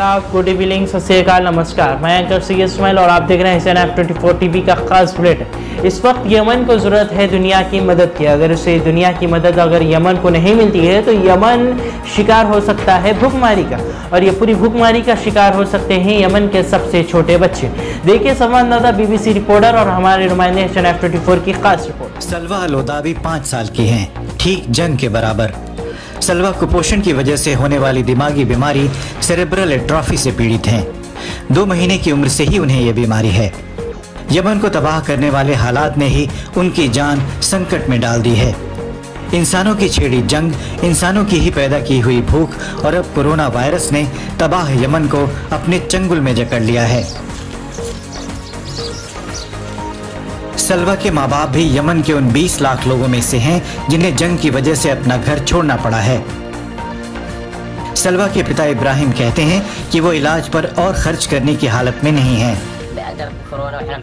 आदाब, good evening, सत श्री अकाल, नमस्कार। मैं एंकर सी इस्माइल और आप देख रहे हैं SNF 24 टीवी का खास बुलेटिन। इस वक्त यमन को ज़रूरत है दुनिया की मदद की। अगर उसे दुनिया की मदद अगर यमन को नहीं मिलती है तो यमन शिकार हो सकता है भूखमरी का, और ये पूरी भूखमरी का शिकार हो सकते हैं यमन के सबसे छोटे बच्चे। देखिए संवाददाता BBC रिपोर्टर और हमारे नुमाइंदे SNF 24 की खास रिपोर्ट। सलवा अल-ओदावी 5 साल की हैं, ठीक जंग के बराबर। सलवा कुपोषण की वजह से होने वाली दिमागी बीमारी सेरेब्रल एट्रोफी से पीड़ित हैं। 2 महीने की उम्र से ही उन्हें यह बीमारी है। यमन को तबाह करने वाले हालात ने ही उनकी जान संकट में डाल दी है। इंसानों की छेड़ी जंग, इंसानों की ही पैदा की हुई भूख और अब कोरोना वायरस ने तबाह यमन को अपने चंगुल में जकड़ लिया है। सलवा के माँ बाप भी यमन के उन 20 लाख लोगों में से हैं जिन्हें जंग की वजह से अपना घर छोड़ना पड़ा है। सलवा के पिता इब्राहिम कहते हैं कि वो इलाज पर और खर्च करने की हालत में नहीं हैं।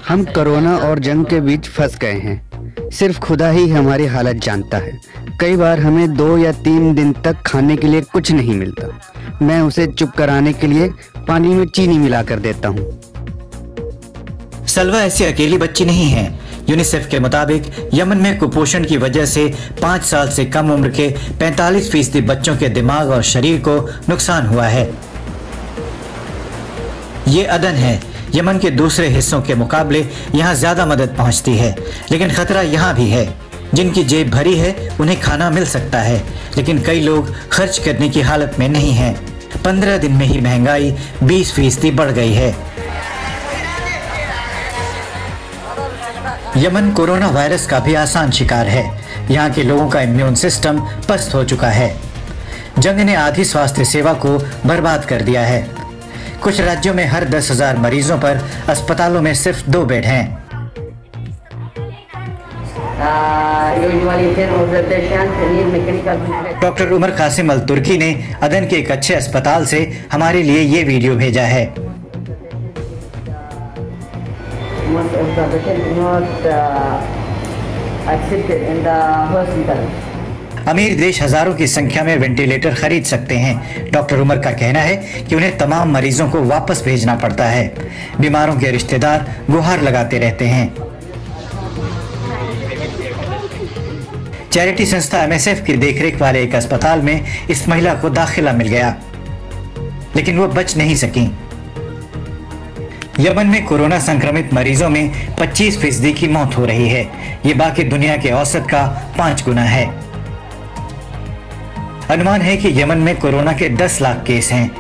हम कोरोना और जंग के बीच फंस गए हैं। सिर्फ खुदा ही हमारी हालत जानता है। कई बार हमें 2 या 3 दिन तक खाने के लिए कुछ नहीं मिलता। मैं उसे चुप कराने के लिए पानी में चीनी मिलाकर देता हूँ। सलवा ऐसी अकेली बच्ची नहीं है। यूनिसेफ के मुताबिक यमन में कुपोषण की वजह से 5 साल से कम उम्र के 45% बच्चों के दिमाग और शरीर को नुकसान हुआ है। ये अदन है। यमन के दूसरे हिस्सों के मुकाबले यहाँ ज्यादा मदद पहुँचती है, लेकिन खतरा यहाँ भी है। जिनकी जेब भरी है उन्हें खाना मिल सकता है, लेकिन कई लोग खर्च करने की हालत में नहीं हैं। 15 दिन में ही महंगाई 20% बढ़ गई है। यमन कोरोना वायरस का भी आसान शिकार है। यहाँ के लोगों का इम्यून सिस्टम पस्त हो चुका है। जंग ने आधी स्वास्थ्य सेवा को बर्बाद कर दिया है। कुछ राज्यों में हर 10,000 मरीजों पर अस्पतालों में सिर्फ 2 बेड हैं। डॉक्टर उमर कासिम अल तुर्की ने अदन के एक अच्छे अस्पताल से हमारे लिए ये वीडियो भेजा है। अमीर देश हजारों की संख्या में वेंटिलेटर खरीद सकते हैं। डॉक्टर उमर का कहना है कि उन्हें तमाम मरीजों को वापस भेजना पड़ता है। बीमारों के रिश्तेदार गुहार लगाते रहते हैं। चैरिटी संस्था MSF की देखरेख वाले एक अस्पताल में इस महिला को दाखिला मिल गया, लेकिन वो बच नहीं सकी। यमन में कोरोना संक्रमित मरीजों में 25% की मौत हो रही है। ये बाकी दुनिया के औसत का 5 गुना है। अनुमान है कि यमन में कोरोना के 10 लाख केस हैं।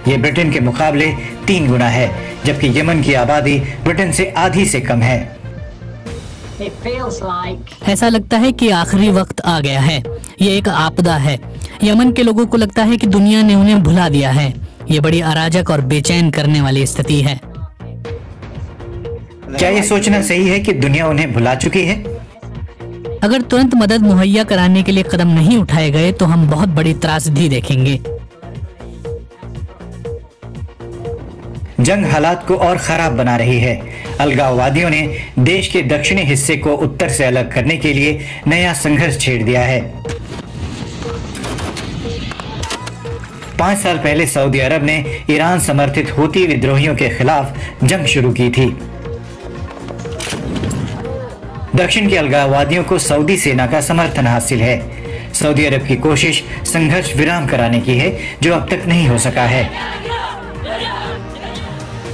ये ब्रिटेन के मुकाबले 3 गुना है, जबकि यमन की आबादी ब्रिटेन से आधी से कम है। ऐसा लगता है कि आखिरी वक्त आ गया है। ये एक आपदा है। यमन के लोगों को लगता है कि दुनिया ने उन्हें भुला दिया है। ये बड़ी अराजक और बेचैन करने वाली स्थिति है। क्या ये सोचना सही है कि दुनिया उन्हें भुला चुकी है? अगर तुरंत मदद मुहैया कराने के लिए कदम नहीं उठाए गए तो हम बहुत बड़ी त्रासदी देखेंगे। जंग हालात को और खराब बना रही है। अलगाववादियों ने देश के दक्षिणी हिस्से को उत्तर से अलग करने के लिए नया संघर्ष छेड़ दिया है। 5 साल पहले सऊदी अरब ने ईरान समर्थित हूती विद्रोहियों के खिलाफ जंग शुरू की थी। दक्षिण के अलगाववादियों को सऊदी सेना का समर्थन हासिल है। सऊदी अरब की कोशिश संघर्ष विराम कराने की है, जो अब तक नहीं हो सका है।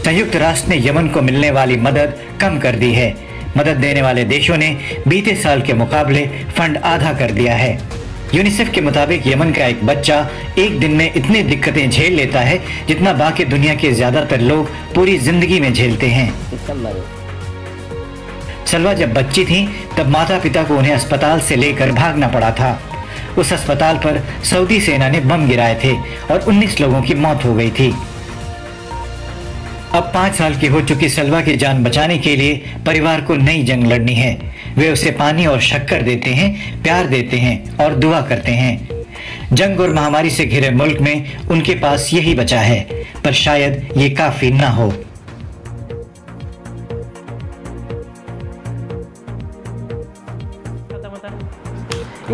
संयुक्त राष्ट्र ने यमन को मिलने वाली मदद कम कर दी है। मदद देने वाले देशों ने बीते साल के मुकाबले फंड आधा कर दिया है। यूनिसेफ के मुताबिक यमन का एक बच्चा एक दिन में इतनी दिक्कतें झेल लेता है जितना बाकी दुनिया के ज्यादातर लोग पूरी जिंदगी में झेलते हैं। सलवा जब बच्ची थी तब माता पिता को उन्हें अस्पताल से लेकर भागना पड़ा था। उस अस्पताल पर सऊदी सेना ने बम गिराए थे और 19 लोगों की मौत हो गई थी। अब 5 साल की हो चुकी सलवा की जान बचाने के लिए परिवार को नई जंग लड़नी है। वे उसे पानी और शक्कर देते हैं, प्यार देते हैं और दुआ करते हैं। जंग और महामारी से घिरे मुल्क में उनके पास यही बचा है, पर शायद ये काफी ना हो।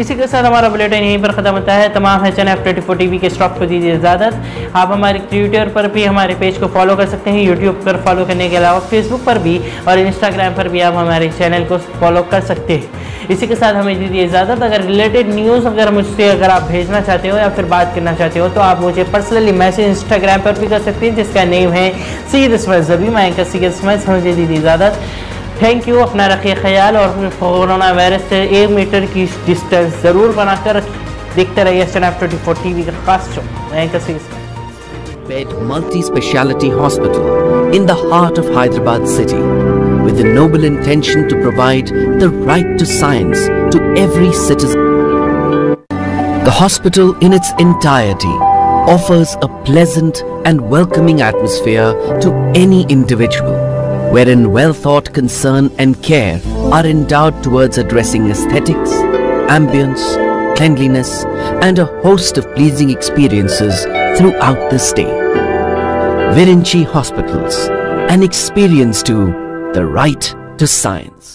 इसी के साथ हमारा बुलेटिन यहीं पर ख़त्म होता है। तमाम HNF24 TV के स्टॉक को दीजिए इजाज़त। आप हमारे ट्विटर पर भी हमारे पेज को फॉलो कर सकते हैं, यूट्यूब पर फॉलो करने के अलावा फेसबुक पर भी और इंस्टाग्राम पर भी आप हमारे चैनल को फॉलो कर सकते हैं। इसी के साथ हमें दीजिए इजाज़त। अगर रिलेटेड न्यूज़ मुझसे अगर आप भेजना चाहते हो या फिर बात करना चाहते हो तो आप मुझे पर्सनली मैसेज इंस्टाग्राम पर भी कर सकते हैं, जिसका नेम है सैयद इस्माइल ज़बी। मैं एंकर सैयद इस्माइल, मुझे दीजिए इजाज़त। Thank you. अपना रखिए ख्याल और कोरोना वायरस से 1 मीटर की डिस्टेंस ज़रूर बनाकर रखिए। देखते रहिए HNF24 TV का खास शो। मैं anchor Syed Ismail. Bed multi-speciality hospital in the heart of Hyderabad city, with the noble intention to provide the right to science to every citizen. The hospital in its entirety offers a pleasant and welcoming atmosphere to any individual, wherein well-thought concern and care are endowed towards addressing aesthetics, ambience, cleanliness, and a host of pleasing experiences throughout the stay. Virinchi Hospitals, an experience to the right to science.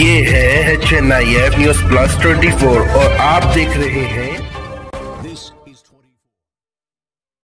ये है HNIF News Plus 24 और आप देख रहे हैं